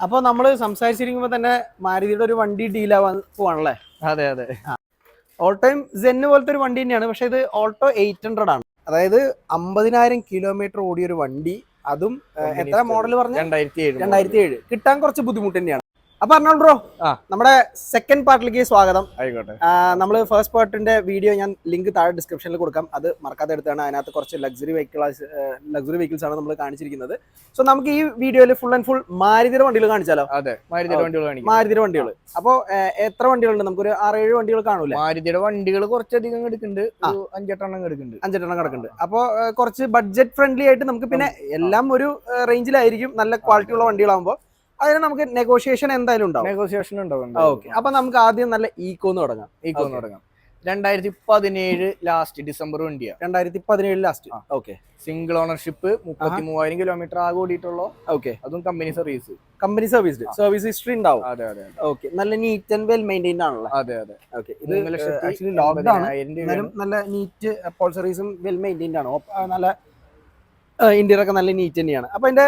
അപ്പൊ നമ്മള് സംസാരിച്ചിരിക്കുമ്പോ തന്നെ മാരുതിയുടെ ഒരു വണ്ടി ഡീലാവാൻ പോവാണല്ലേ? അതെ അതെ. ഓൾ ടൈം സെന്ന് പോലത്തെ ഒരു വണ്ടി തന്നെയാണ്, പക്ഷെ ഇത് ഓൾട്ടോ 800 ആണ്. അതായത് 50,000 കിലോമീറ്റർ ഓടിയ ഒരു വണ്ടി, അതും എത്ര മോഡൽ പറഞ്ഞു? 2007. കിട്ടാൻ കുറച്ച് ബുദ്ധിമുട്ട് തന്നെയാണ്. അപ്പൊ അർണോൾഡ് ബ്രോ, നമ്മുടെ സെക്കൻഡ് പാർട്ടിലേക്ക് സ്വാഗതം. ആയിക്കോട്ടെ. നമ്മൾ ഫസ്റ്റ് പാർട്ടിന്റെ വീഡിയോ ഞാൻ ലിങ്ക് താഴെ ഡിസ്ക്രിപ്ഷനിൽ കൊടുക്കാം, അത് മറക്കാതെ എടുത്താണ്. അതിനകത്ത് കുറച്ച് ലക്സറി വെഹിക്കിൾസ് ആണ് നമ്മൾ കാണിച്ചിരിക്കുന്നത്. സോ നമുക്ക് ഈ വീഡിയോയിൽ ഫുൾ ആൻഡ് ഫുൾ മാരുതിയുടെ വണ്ടികൾ കാണിച്ചാലോ? അതെ, മാരുതിയുടെ വണ്ടികൾ. അപ്പൊ എത്ര വണ്ടികളുണ്ട്? നമുക്കൊരു 6-7 വണ്ടികൾ കാണൂലേ? മാരുതിയുടെ വണ്ടികൾ കുറച്ചധികം എടുക്കുന്നുണ്ട്, 5-8 കിടക്കുന്നുണ്ട്. അപ്പൊ കുറച്ച് ബഡ്ജറ്റ് ഫ്രണ്ട്ലി ആയിട്ട് നമുക്ക്, പിന്നെ എല്ലാം ഒരു റേഞ്ചിലായിരിക്കും, നല്ല ക്വാളിറ്റി ഉള്ള വണ്ടികളാകുമ്പോൾ അതിന് നമുക്ക് നെഗോഷിയേഷൻ എന്തായാലും ഉണ്ടാവും. ഓക്കെ, അപ്പൊ നമുക്ക് ആദ്യം നല്ല ഈക്കോന്ന് തുടങ്ങാം. 2017 ലാസ്റ്റ് ഡിസംബർ വണ്ടിയാണ്. 2017 last. Okay. Single ownership, 33,000 kilometre ആകെ ഓടിയിട്ടുള്ളോ. ഓക്കെ. അതും കമ്പനി സർവീസ് ഹിസ്റ്ററി ഉണ്ടാവും. അതെ അതെ. ഓക്കെ, നല്ല നീറ്റ് ആൻഡ് വെൽ മെയിൻറ്റൈൻഡ് ആണല്ലോ. അതെ അതെ. ഓക്കെ, ഇത് ആക്ച്വലി ലോക്ക്ഡ് ആണ്, എന്നാലും നല്ല നീറ്റ് അപ്പോൾസറീസും വെൽ മെയിൻറ്റൈൻഡ് ആണ്. നല്ല ഇന്ത്യയിലൊക്കെ ഒക്കെ നല്ല നീറ്റ് തന്നെയാണ്. അപ്പൊ അതിന്റെ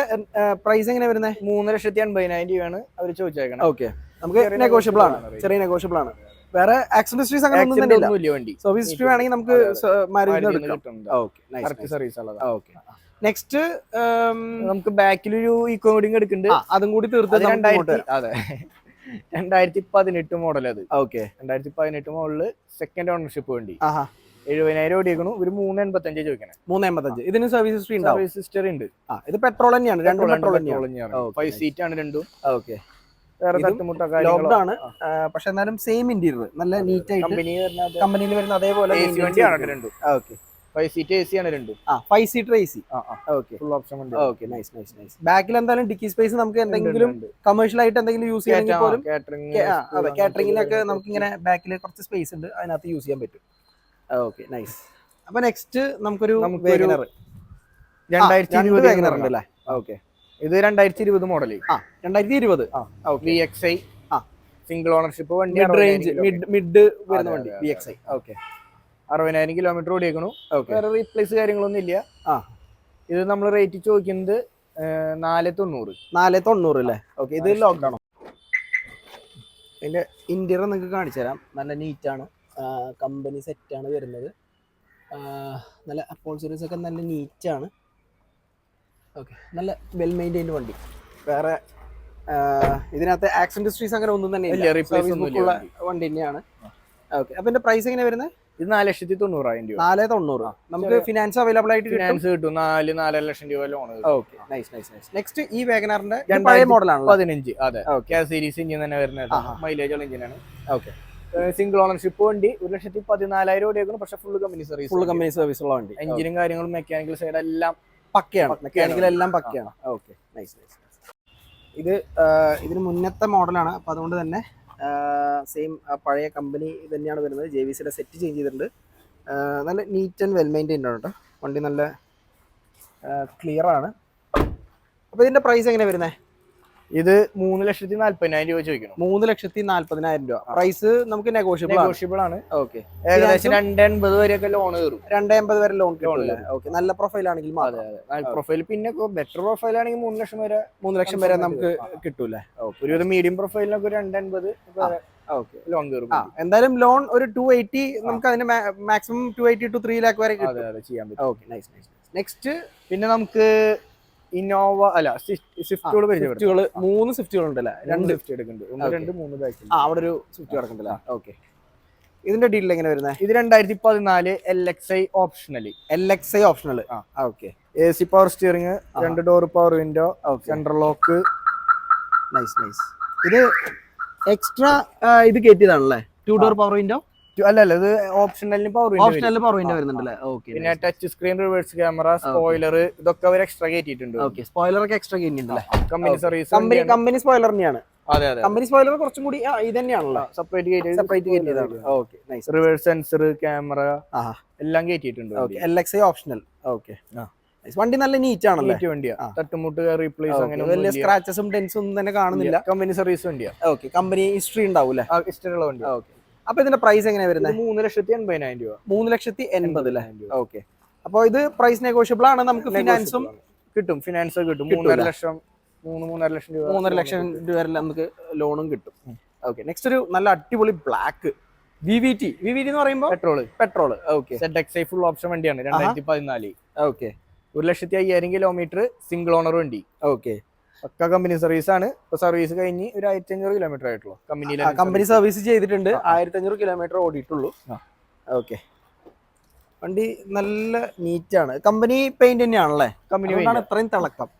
പ്രൈസ് എങ്ങനെ വരുന്നത്? 3,80,000 രൂപയാണ് അവർ ചോദിച്ചേക്കണം. ഓക്കെ, നമുക്ക് നെഗോഷ്യബിൾ ആണ്, ചെറിയ നെഗോഷ്യബിൾ ആണ്. വേറെ ആക്സിഡന്റ് ഹിസ്റ്ററീസ് അങ്ങനെ ഒന്നും തന്നെ ഇല്ല. വണ്ടി സർവീസ് ഹിസ്റ്ററി വേണമെങ്കിൽ നമുക്ക് നെക്സ്റ്റ് നമുക്ക് ബാക്കിൽ ഒരു ഈക്കോ കൂടി എടുക്കുന്നുണ്ട്, അതും കൂടി തീർത്ത് 2018 മോഡൽ. അത് ഓക്കെ, 2018 മോഡല് സെക്കൻഡ് ഓണർഷിപ്പ് വണ്ടി. 70,000 ഓടിയേക്കണു. ഒരു 385 ചോദിക്കണേ. 385. ഇതിന് സർവീസ് ഹിസ്റ്ററി ഉണ്ട്. സർവീസ് ഹിസ്റ്ററി ഉണ്ട്. ഇത് പെട്രോൾ തന്നെയാണ്, രണ്ടും പെട്രോൾ തന്നെയാണ്. 5 സീറ്റ് ആണ് രണ്ടും. ഓക്കെ, വേറെ തട്ടുമുട്ടൊക്കെ ലോക്ക്ഡൌൺ, പക്ഷെ എന്നാലും സെയിം ഇന്റീരിയർ നല്ല നീറ്റ് ആയിട്ട് കമ്പനിയിൽ വരുന്ന അതേപോലെ രണ്ടും. ഓക്കെ, 5 സീറ്റ് AC ആണ് രണ്ടും. 5 seater AC. Okay, full option വണ്ടി. Okay, nice. ബാക്കിൽ എന്തായാലും ഡിക്കി സ്പേസ് നമുക്ക് എന്തെങ്കിലും കമേഴ്ഷ്യൽ ആയിട്ട് എന്തെങ്കിലും യൂസ് ചെയ്യണമെങ്കിൽ പോലും, അതെ, കാറ്ററിംഗിനൊക്കെ നമുക്ക് ഇങ്ങനെ ബാക്കിൽ കുറച്ച് സ്പേസ് ഉണ്ട്, അതിനകത്ത് യൂസ് ചെയ്യാൻ പറ്റും. Okay, nice. അപ്പൊ നെക്സ്റ്റ് നമുക്കൊരു വേഗനർ 2020 ഉണ്ടല്ലേ? ഓക്കെ, ഇത് 2020 മോഡൽ. 2020. VXI സിംഗിൾ ഓണർഷിപ്പ് വണ്ടി, മിഡ് വരുന്ന വണ്ടി VXI. Okay, 60,000 kilometre ഓടിയേക്കണു. വേറെ റീപ്ലേസ് കാര്യങ്ങളൊന്നും ഇല്ല. ഇത് നമ്മൾ റേറ്റ് ചോദിക്കുന്നത് 490 അല്ലേ? ഓക്കെ, ഇത് ലോക്ക്ഡൌൺ. ഇതിന്റെ ഇന്റീരിയർ നിങ്ങൾക്ക് കാണിച്ചു തരാം. നല്ല നീറ്റാണ്, കമ്പനി സെറ്റാണ് വരുന്നത്. നല്ല അപ്പോൾസറീസ് ഒക്കെ നല്ല നീറ്റാണ്. ഓക്കെ, നല്ല വെൽ മെയിൻറ്റൈൻഡ് വണ്ടി. വേറെ ഇതിനകത്ത് ആക്സിഡന്റ് ഹിസ്റ്ററീസ് അങ്ങനെ ഒന്നും തന്നെ ഇല്ല, വണ്ടി തന്നെയാണ്. ഓക്കെ, അപ്പൊ ഇതിന്റെ പ്രൈസ് എങ്ങനെയാണ് വരുന്നത്? ഇത് 4,90,000 രൂപ. 490. നമുക്ക് ഫിനാൻസ് അവൈലബിൾ ആയിട്ട് ഫിനാൻസ് കിട്ടും. 4-4.5 ലക്ഷം രൂപ ലോൺ. Okay, nice. നെക്സ്റ്റ് ഈ വാഗനറിന്റെ പഴയ മോഡലാണ്, 15. അതെ, സീരീസ് ഇഞ്ചിൻ തന്നെ വരുന്നത്, മൈലേജ് ഉള്ള ഇഞ്ചിനാണ്. ഓക്കെ, സിംഗിൾ ഓണർഷിപ്പ് വണ്ടി, 1,14,000 ഓടിയേക്കണം. പക്ഷെ ഫുൾ കമ്പനി സർവീസ് ഉള്ള വണ്ടി. എഞ്ചിനും കാര്യങ്ങളും മെക്കാനിക്കൽ സൈഡ് എല്ലാം പക്കയാണ്, മെക്കാനിക്കൽ എല്ലാം പക്കയാണ്. Okay, nice. ഇതിന് മുന്നത്തെ മോഡലാണ്, അപ്പൊ അതുകൊണ്ട് തന്നെ സെയിം പഴയ കമ്പനി തന്നെയാണ് വരുന്നത്. JVCയുടെ സെറ്റ് ചേഞ്ച് ചെയ്തിട്ടുണ്ട്. നല്ല നീറ്റ് ആൻഡ് വെൽ മെയിൻറ്റൈൻഡ് ആണ് കേട്ടോ വണ്ടി, നല്ല ക്ലിയർ ആണ്. അപ്പോൾ ഇതിന്റെ പ്രൈസ് എങ്ങനെയാണ് വരുന്നത്? ഇത് 3,40,000 രൂപ ചോദിക്കണം. 3,40,000 രൂപ. പ്രൈസ് നമുക്ക് നെഗോഷ്യബിൾ ആണ്. ഓക്കെ, ഏകദേശം 280 വരെയൊക്കെ ലോൺ കയറും. 280 വരെ ലോൺ കിട്ടും. ഓക്കെ, നല്ല പ്രൊഫൈൽ ആണെങ്കിൽ. പ്രൊഫൈൽ പിന്നെ ബെറ്റർ പ്രൊഫൈൽ ആണെങ്കിൽ 3 ലക്ഷം വരെ നമുക്ക് കിട്ടൂലേ? ഒരു മീഡിയം പ്രൊഫൈലിനൊക്കെ 280 ലോൺ കയറും. എന്തായാലും ലോൺ ഒരു 280, നമുക്ക് അതിന് മാക്സിമം 280 to 3 lakh വരെ ചെയ്യാൻ പറ്റും. Okay, nice. നെക്സ്റ്റ് പിന്നെ നമുക്ക് ഇന്നോവ അല്ല സ്വിഫ്റ്റുകൾ 3 സ്വിഫ്റ്റുകൾ ഉണ്ടല്ലേ? 2 സ്വിഫ്റ്റ് എടുക്കുന്നുണ്ട്. 1, 2, 3 ബാക്കിൽ. അവിടെ ഒരു സ്വിഫ്റ്റ് കിടക്കുന്നുണ്ടല്ലേ? ഓക്കെ, ഇതിന്റെ ഡീറ്റെയിൽ എങ്ങനെ വരുന്നത്? ഇത് 2014 LXI optional. Okay, AC power steering, 2 door power window, central lock. Nice. ഇത് എക്സ്ട്രാ ഇത് കയറ്റിയതാണല്ലേ? 2 ഡോർ പവർ വിൻഡോ അല്ല, ഇത് ഓപ്ഷണലിന് പവർ വിൻഡോ വരുന്നുണ്ടല്ലേ? ഓക്കെ, പിന്നെ touch screen, reverse camera, spoiler, ഇതൊക്കെ അവർ എക്സ്ട്രാ കയറ്റിയിട്ടുണ്ട്. ഓക്കെ, സ്പോയിലർ ഒക്കെ എക്സ്ട്രാ കയറ്റിയിട്ടുണ്ടല്ലേ? കമ്പനി സർവീസ്, കമ്പനി സ്പോയിലർ തന്നെയാണ്. അതെ, കമ്പനി സ്പോയിലർ കുറച്ചും കൂടി ഇത് തന്നെയാണല്ലോ, separate കയറ്റിയതാണ്. Okay, nice. Reverse sensor, camera എല്ലാം കയറ്റിയിട്ടുണ്ട്. LXI optional. ഓക്കെ, വണ്ടി നല്ല നീറ്റ് ആണല്ലോ. നീറ്റ് വണ്ടിയാ, തട്ടുമുട്ട് റീപ്ലേസ് അങ്ങനെ വലിയ സ്ക്രാച്ചസും ഡെൻസും ഒന്നും തന്നെ കാണുന്നില്ല. കമ്പനി സർവീസ് വണ്ടിയാ. ഓക്കെ, കമ്പനി ഹിസ്റ്ററി ഉണ്ടാവൂല്ലേ? ഹിസ്റ്ററി ഉള്ള വണ്ടി. ഓക്കെ, അപ്പൊ ഇതിന്റെ പ്രൈസ് എങ്ങനെയാ വരുന്നത്? 3,80,000 രൂപ. 3,80,000. ഓക്കെ, അപ്പൊ ഇത് പ്രൈസ് നെഗോഷ്യബിൾ ആണ്. നമുക്ക് ഫിനാൻസും കിട്ടും. ഫിനാൻസ് കിട്ടും. 3.5 ലക്ഷം 3-3.5 ലക്ഷം രൂപ 3.5 ലക്ഷം രൂപ വരെ നമുക്ക് ലോണും കിട്ടും. ഓക്കെ, നെക്സ്റ്റ് ഒരു നല്ല അടിപൊളി ബ്ലാക്ക് VVT എന്ന് പറയുമ്പോൾ petrol. Okay, ZXi full option വണ്ടിയാണ് 2014. ഓക്കെ, 1,05,000 കിലോമീറ്റർ സിംഗിൾ ഓണർ വണ്ടി. ഓക്കെ, പക്ക കമ്പനി സർവീസ് ആണ്. ഇപ്പൊ സർവീസ് കഴിഞ്ഞ് ഒരു 1500 കിലോമീറ്റർ ആയിട്ടുള്ളൂ. കമ്പനി സർവീസ് ചെയ്തിട്ടുണ്ട്. 1500 കിലോമീറ്റർ ഓടിയിട്ടുള്ളൂ. ഓക്കെ, വണ്ടി നല്ല നീറ്റാണ്. കമ്പനി പെയിന്റ് തന്നെയാണല്ലേ? കമ്പനിയാണ് ഇത്രയും തിളക്കം.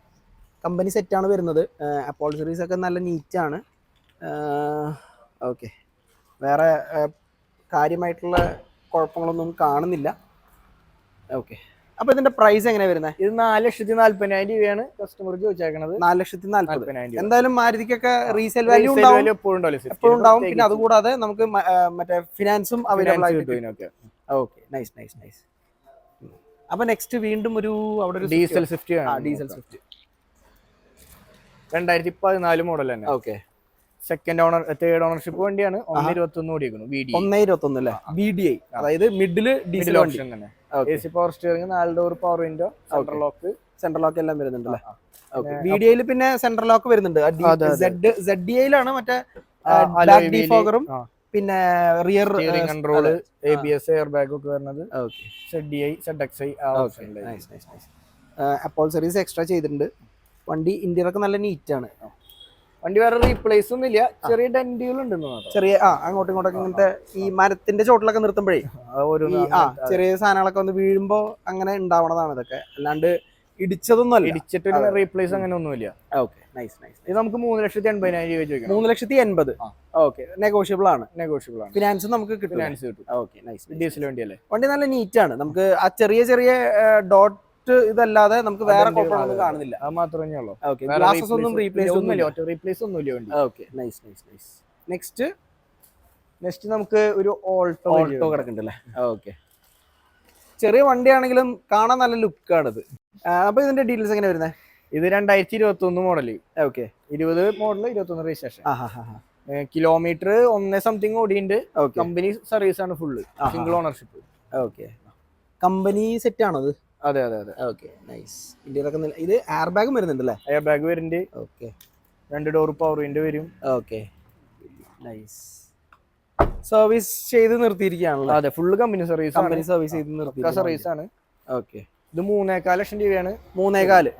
കമ്പനി സെറ്റാണ് വരുന്നത്. അപ്പോൾസറീസ് ഒക്കെ നല്ല നീറ്റാണ്. ഓക്കെ, വേറെ കാര്യമായിട്ടുള്ള കുഴപ്പങ്ങളൊന്നും കാണുന്നില്ല. ഓക്കെ, അപ്പൊ ഇതിന്റെ പ്രൈസ് എങ്ങനെയാ വരുന്നത്? ഇത് 4,40,000 രൂപയാണ് കസ്റ്റമർ ചോദിച്ചേക്കണത്. 4,40,000. എന്തായാലും മാരുതിക്കൊക്കെ റീസെയിൽ വാല്യൂ എപ്പോഴും ഉണ്ടാവും. പിന്നെ അതുകൂടാതെ നമുക്ക് മറ്റേ ഫിനാൻസും അവൈലബിൾ ആയിട്ട്. Okay, nice. അപ്പൊ നെക്സ്റ്റ് വീണ്ടും അവിടെ ഒരു diesel Swift. Diesel Swift 2014 model തന്നെ. ഓക്കെ, തേർഡ് ഓണർഷിപ്പ് വണ്ടിയാണ്. 1.21 ഓടിക്കുന്നു. 1.21 അല്ലേ? VDI, അതായത് മിഡില് ഡീസൽ ഓപ്ഷൻ തന്നെ. AC power steering, 4 door power window, central lock എല്ലാം വരുന്നുണ്ടല്ലേ? VDI പിന്നെ സെൻട്രൽ ലോക്ക് വരുന്നുണ്ട്. ZDI-ലാണ് മറ്റേ ഡിഫോഗറും പിന്നെ rear control, ABS, air bag ഒക്കെ വരുന്നത്. ZDI, ZXi അപ്പോൾസറീസ് എക്സ്ട്രാ ചെയ്തിട്ടുണ്ട്. വണ്ടി ഇന്റീരിയർ ഒക്കെ നല്ല നീറ്റ് ആണ്. വണ്ടി വേറെ റീപ്ലേസ് ഒന്നും ഇല്ല. ചെറിയ ഡെന്റുകൾ ഉണ്ടെന്ന് മാത്രം. ചെറിയ അങ്ങോട്ടും ഇങ്ങോട്ടൊക്കെ ഇങ്ങനത്തെ ഈ മരത്തിന്റെ ചോട്ടിലൊക്കെ നിർത്തുമ്പോഴേ ചെറിയ സാധനങ്ങളൊക്കെ വന്ന് വീഴുമ്പോ അങ്ങനെ ഉണ്ടാവണതാണ് ഇതൊക്കെ. അല്ലാണ്ട് ഇടിച്ചതൊന്നും അല്ല. ഇടിച്ചിട്ട് റീപ്ലേസ് അങ്ങനെ ഒന്നുമില്ല. Okay, nice. ഇത് നമുക്ക് 3,80,000 രൂപ ചോദിക്കാം. 3,80,000. ഓക്കെ, നെഗോഷ്യബിൾ ആണ്. ഫിനാൻസ് നമുക്ക് കിട്ടും. Okay, nice. ഡീസൽ വണ്ടിയല്ലേ? വണ്ടി നല്ല നീറ്റ് ആണ്. നമുക്ക് ആ ചെറിയ ഡോട്ട് ഇതല്ലാതെ നമുക്ക് വേറെ കുഴപ്പമൊന്നും കാണുന്നില്ല. അത് മാത്രമേ ഉള്ളൂ. ഗ്ലാസസ് ഒന്നും റീപ്ലേസ് ഒന്നുമില്ല വണ്ടി. Okay, nice. നെക്സ്റ്റ് നമുക്ക് ഒരു ഓൾട്ടോ കിടക്കുന്നുണ്ടല്ലേ? ഓക്കെ, ചെറിയ വണ്ടിയാണെങ്കിലും കാണാൻ നല്ല ലുക്കാണ് ഇത്. അപ്പൊ ഇതിന്റെ ഡീറ്റെയിൽസ് എങ്ങനെ വരുന്നത്? ഇത് 2021 model. Okay, 20 model, 21 registration. Kilometre 1 something ഓടിയുണ്ട്. കമ്പനി സർവീസ് ആണ് full. Single ownership. Okay, company set ആണോ അത്? അതെ. Okay, nice. ഇന്ത്യയിലൊക്കെ ഇത് എയർ ബാഗും വരുന്നുണ്ടല്ലേ? എയർ ബാഗ് വരുന്നുണ്ട്. ഓക്കെ, 2 ഡോർ പവർ വിൻഡോ വരും. Okay, nice. സർവീസ് ചെയ്ത് നിർത്തിയിരിക്കുകയാണല്ലോ? അതെ, ഫുള്ള് കമ്പനി സർവീസ് ചെയ്ത് നിർത്തിയ സർവീസ് ആണ്. ഓക്കെ, ഇത് 3.25 ലക്ഷം രൂപയാണ്. 3.25.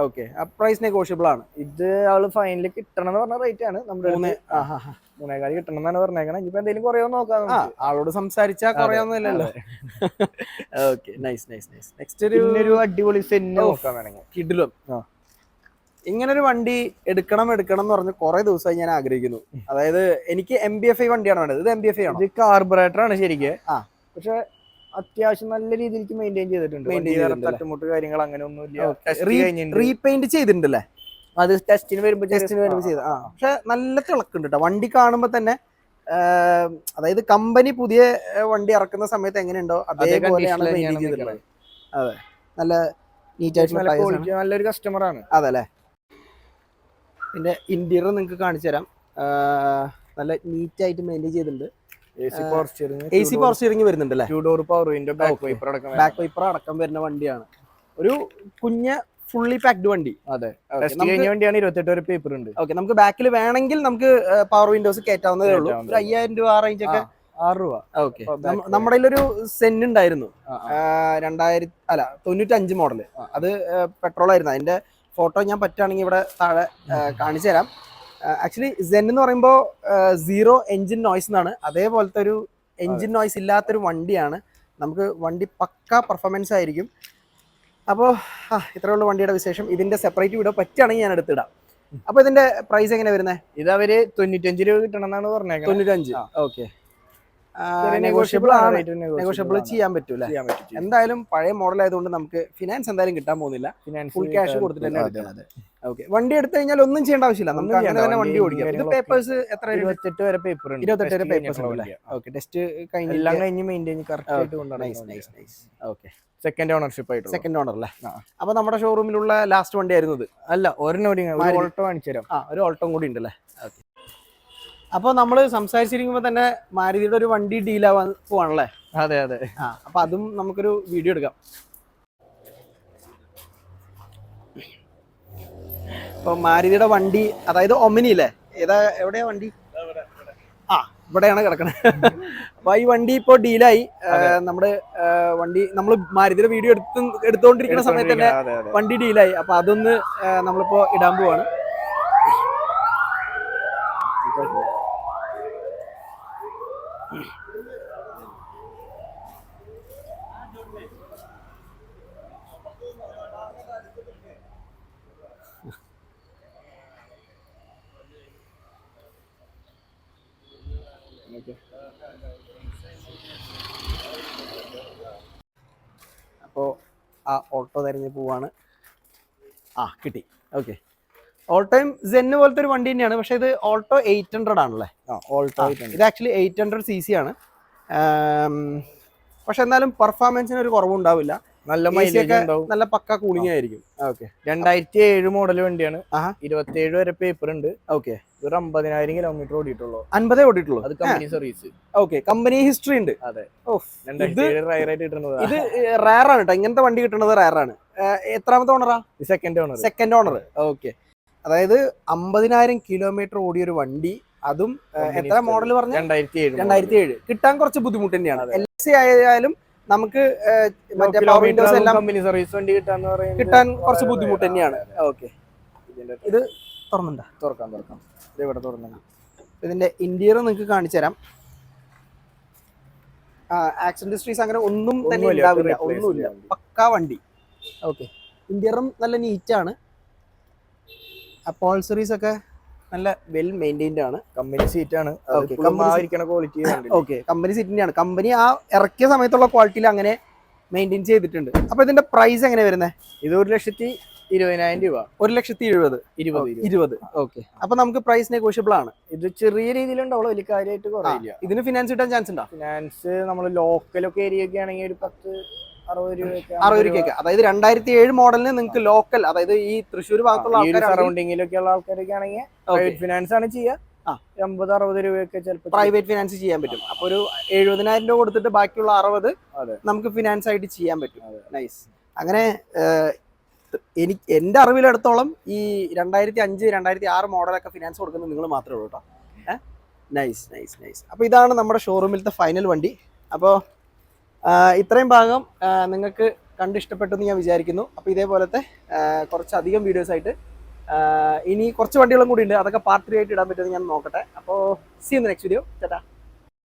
ഓക്കെ, പ്രൈസ് നെഗോഷ്യബിൾ ആണ്. ഇത് ആള് ഫൈനൽ കിട്ടണം എന്ന് പറഞ്ഞ റേറ്റ് ആണ്. നമ്മുടെ 3.25 കിട്ടണം എന്നാണ് പറഞ്ഞേക്കണം. ഇനിയിപ്പോ എന്തെങ്കിലും കുറയോ നോക്കാം. ആളോട് സംസാരിച്ചാൽ കുറയൊന്നുമില്ലല്ലോ. Okay, nice. നെക്സ്റ്റ് ഒരു അടിപൊളി സെന്ന് നോക്കാൻ വേണമെങ്കിൽ കിഡിലും. ഇങ്ങനൊരു വണ്ടി എടുക്കണം എന്ന് പറഞ്ഞ് കുറെ ദിവസമായി ഞാൻ ആഗ്രഹിക്കുന്നു. അതായത് എനിക്ക് MBFI വണ്ടിയാണ് വേണ്ടത്. ഇത് MBFI ആണ്. ഇത് കാർബറേറ്റർ ആണ് ശരിക്കും. പക്ഷെ അത്യാവശ്യം നല്ല രീതിയിലേക്ക് മെയിൻറ്റെയിൻ ചെയ്തിട്ടുണ്ട്. തട്ടുമുട്ട് കാര്യങ്ങൾ അങ്ങനെ ഒന്നുമില്ല. റീപെയിന്റ് ചെയ്തിട്ടുണ്ടല്ലേ? അത് ടെസ്റ്റിന് വരുമ്പോ ചെയ്ത്. പക്ഷെ നല്ല തിളക്കുണ്ട് കേട്ടോ വണ്ടി കാണുമ്പോ തന്നെ. അതായത് കമ്പനി പുതിയ വണ്ടി ഇറക്കുന്ന സമയത്ത് എങ്ങനെയുണ്ടോ അതേപോലെയാണ് മെയിൻറ്റെയിൻ ചെയ്തിട്ടുള്ളത്. അതെ, നല്ല നീറ്റ് ആയിട്ടുള്ള നല്ലൊരു കസ്റ്റമർ ആണ്. അതല്ലേ? പിന്നെ ഇന്റീരിയർ നിങ്ങൾക്ക് കാണിച്ചു തരാം. നല്ല നീറ്റ് ആയിട്ട് മെയിൻറ്റെയിൻ ചെയ്തിട്ടുണ്ട്. AC പവർ സ്റ്റിയറിംഗ് വരുന്നുണ്ടല്ലേ? 2 door power window, back wiper അടക്കം വരുന്ന വണ്ടിയാണ്. ഒരു കുഞ്ഞ ഫുള്ളി പാക്ഡ് വണ്ടി. അതെ, വണ്ടിയാണ്. 28 വരെ പേപ്പർ ഉണ്ട്. ഓക്കെ, നമുക്ക് ബാക്കിൽ വേണമെങ്കിൽ നമുക്ക് പവർ വിൻഡോസ് കയറ്റാവുന്നതേ ഉള്ളൂ. ഒരു 5,000 രൂപ റേഞ്ച് ഒക്കെ. 6 രൂപ. ഓക്കെ, നമ്മുടെ ഒരു സെൻ ഉണ്ടായിരുന്നു. 95 മോഡല്. അത് പെട്രോൾ ആയിരുന്നു. അതിന്റെ ഫോട്ടോ ഞാൻ പറ്റുകയാണെങ്കിൽ ഇവിടെ താഴെ കാണിച്ചു തരാം. ആക്ച്വലി സെൻ എന്ന് പറയുമ്പോൾ 0 എഞ്ചിൻ നോയ്സ് എന്നാണ്. അതേപോലത്തെ ഒരു എഞ്ചിൻ നോയ്സ് ഇല്ലാത്തൊരു വണ്ടിയാണ്. നമുക്ക് വണ്ടി പക്ക പെർഫോമൻസ് ആയിരിക്കും. അപ്പോൾ ഇത്രയുള്ള വണ്ടിയുടെ വിശേഷം. ഇതിന്റെ സെപ്പറേറ്റ് വീഡിയോ പറ്റുകയാണെങ്കിൽ ഞാൻ എടുത്തിടാം. അപ്പൊ ഇതിന്റെ പ്രൈസ് എങ്ങനെ വരുന്നത്? ഇത് അവര് 95 രൂപ കിട്ടണം എന്നാണ് പറഞ്ഞേക്കുന്നത്. 95. ഓക്കെ, നെഗോഷ്യബിൾ ആണ്. നെഗോഷ്യബിൾ ചെയ്യാൻ പറ്റൂല. എന്തായാലും പഴയ മോഡൽ ആയതുകൊണ്ട് നമുക്ക് ഫിനാൻസ് എന്തായാലും കിട്ടാൻ പോകുന്നില്ല. ഫുൾ ക്യാഷ് കൊടുത്തിട്ട് തന്നെ എടുക്കാം. ഓക്കെ, വണ്ടി എടുത്തു കഴിഞ്ഞാൽ ഒന്നും ചെയ്യേണ്ട ആവശ്യമില്ല. നമുക്ക് അങ്ങനെ തന്നെ വണ്ടി ഓടിക്കാം. ഇത് പേപ്പേഴ്സ് എത്ര? 28 വരെ പേപ്പർ ഉണ്ട്. 28 വരെ പേപ്പേഴ്സ് ഉണ്ട്. ഓക്കെ, ടെസ്റ്റ് കഴിഞ്ഞ് മെയിൻറ്റെയിൻ കറക്റ്റ് ആയിട്ട് കൊണ്ടുപോകണം. ഓക്കെ, സെക്കൻഡ് ഓണർഷിപ്പ് ആയിട്ട്. സെക്കൻഡ് ഓണർ അല്ലേ? അപ്പൊ നമ്മുടെ ഷോറൂമിലുള്ള ലാസ്റ്റ് വണ്ടി ആയിരുന്നു ഇത്? അല്ല, ഓൾട്ടോ കാണിച്ചു തരാം. ഒരു ഓൾട്ടോ കൂടി ഉണ്ടല്ലേ? ഓക്കെ, അപ്പൊ നമ്മള് സംസാരിച്ചിരിക്കുമ്പോ തന്നെ മാരുതിയുടെ ഒരു വണ്ടി ഡീലാവാൻ പോവാണല്ലേ? അതെ. അപ്പൊ അതും നമുക്കൊരു വീഡിയോ എടുക്കാം. അപ്പോൾ മാരുതിയുടെ വണ്ടി, അതായത് ഒമിനി അല്ലേ, എവിടെയാ വണ്ടി? ആ, ഇവിടെയാണ് കിടക്കണത്. അപ്പൊ ഈ വണ്ടി ഇപ്പോൾ ഡീലായി. നമ്മുടെ വണ്ടി നമ്മൾ മാരുതിയുടെ വീഡിയോ എടുത്തുകൊണ്ടിരിക്കുന്ന സമയത്ത് തന്നെ വണ്ടി ഡീലായി. അപ്പൊ അതൊന്ന് നമ്മളിപ്പോ ഇടാൻ പോവാണ്. അപ്പോൾ ആ ഓട്ടോ തിരഞ്ഞ് പോവാണ്. കിട്ടി. ഓക്കെ, ഓൾട്ടോയും സെന്ന് പോലത്തെ ഒരു വണ്ടി തന്നെയാണ്. പക്ഷെ ഇത് ഓൾട്ടോ 800 ആണല്ലേ? ഓൾട്ടോ ഇത് ആക്ച്വലി 800cc ആണ്. പക്ഷെ എന്നാലും പെർഫോമൻസിന് ഒരു കുറവുണ്ടാവില്ല. നല്ല മൈലേജ് ഉണ്ടാവും, നല്ല പക്ക കൂളിംഗ് ആയിരിക്കും. ഓക്കെ, 2007 മോഡൽ വണ്ടിയാണ്. 27 വരെ പേപ്പർ ഉണ്ട്. ഓക്കെ, ഒരു 50,000 കിലോമീറ്റർ ഓടിയിട്ടുള്ളൂ. 50 ഓടിയിട്ടുള്ളൂ. അത് company service. Okay, company history ഉണ്ട്. അതെ, ഇത് റയർ ആയിട്ട് കിട്ടുന്നത്. ഇത് റയർ ആണ് കേട്ടോ, ഇങ്ങനത്തെ വണ്ടി കിട്ടുന്നത് റയർ ആണ്. എത്രാമത്തെ ഓണറാ? Second owner. ഓക്കെ, അതായത് 50,000 കിലോമീറ്റർ ഓടിയൊരു വണ്ടി, അതും എത്ര മോഡൽ പറഞ്ഞ? 2007. കിട്ടാൻ കുറച്ച് ബുദ്ധിമുട്ട് തന്നെയാണ്. LC ആയാലും നമുക്ക് മറ്റേ പവർ വിൻഡോസ് എല്ലാം കമ്പനി സർവീസ് വണ്ടി കിട്ടാൻ കുറച്ച് ബുദ്ധിമുട്ട് തന്നെയാണ്. ഓക്കെ, ഇത് തുറക്കാം. ഇവിടെ തുറന്നു. ഇതിന്റെ ഇന്റീരിയർ നിങ്ങൾക്ക് കാണിച്ചു തരാം. ആക്സിഡന്റ് ഹിസ്റ്ററീസ് അങ്ങനെ ഒന്നും തന്നെ ഉണ്ടാവില്ല, ഒന്നുമില്ല, പക്കാ വണ്ടി. ഓക്കെ, ഇന്റീരിയറും നല്ല നീറ്റാണ്. അപ്പോൾസറീസ് ഒക്കെ നല്ല വെൽ മെയിൻറ്റൈൻഡ് ആണ്. കമ്പനി സീറ്റ് ആണ്. ക്വാളിറ്റി. ഓക്കെ, കമ്പനി സീറ്റിന്റെ ആണ്. കമ്പനി ആ ഇറക്കിയ സമയത്തുള്ള ക്വാളിറ്റിയിൽ അങ്ങനെ മെയിൻറ്റെയിൻ ചെയ്തിട്ടുണ്ട്. അപ്പൊ ഇതിന്റെ പ്രൈസ് എങ്ങനെ വരുന്നത്? ഇത് 1,20,000 രൂപ. 1,70,000. ഓക്കെ, അപ്പൊ നമുക്ക് പ്രൈസ് നെഗോഷ്യബിൾ ആണ്. ഇത് ചെറിയ രീതിയിലുണ്ടാവുള്ളൂ, വലിയ കാര്യമായിട്ട് കുറയില്ല. ഇതിന് ഫിനാൻസ് കിട്ടാൻ ചാൻസ് ഉണ്ടോ? ഫിനാൻസ് നമ്മൾ ലോക്കലൊക്കെ ഏരിയ ഒക്കെ ആണെങ്കിൽ ഒരു 60 രൂപയ്ക്ക്. അതായത് 2007 മോഡലിന് നിങ്ങൾക്ക് ലോക്കൽ, അതായത് ഈ തൃശ്ശൂർ ഭാഗത്തുള്ള സറൗണ്ടിങ്ങിലൊക്കെ ഉള്ള ആൾക്കാരൊക്കെ ആണെങ്കിൽ പ്രൈവറ്റ് ഫിനാൻസ് ആണ് ചെയ്യുക. 50-60 രൂപയൊക്കെ ചിലപ്പോൾ പ്രൈവറ്റ് ഫിനാൻസ് ചെയ്യാൻ പറ്റും. അപ്പൊ ഒരു 70,000 രൂപ കൊടുത്തിട്ട് ബാക്കിയുള്ള 60 നമുക്ക് ഫിനാൻസ് ആയിട്ട് ചെയ്യാൻ പറ്റും. നൈസ്. അങ്ങനെ എന്റെ അറിവിലെടുത്തോളം ഈ 2005, 2006 മോഡലൊക്കെ ഫിനാൻസ് കൊടുക്കുന്നത് നിങ്ങൾ മാത്രമേ ഉള്ളൂ കേട്ടോ. നൈസ്. അപ്പൊ ഇതാണ് നമ്മുടെ ഷോറൂമിലത്തെ ഫൈനൽ വണ്ടി. അപ്പോൾ ഇത്രയും ഭാഗം നിങ്ങൾക്ക് കണ്ടിഷ്ടപ്പെട്ടെന്ന് ഞാൻ വിചാരിക്കുന്നു. അപ്പോൾ ഇതേപോലത്തെ കുറച്ചധികം വീഡിയോസ് ആയിട്ട് ഇനി കുറച്ച് വണ്ടികളും കൂടി ഉണ്ട്. അതൊക്കെ പാർട്ട് 3 ആയിട്ട് ഇടാൻ പറ്റുമെന്ന് ഞാൻ നോക്കട്ടെ. അപ്പോൾ see in the next video. Tata.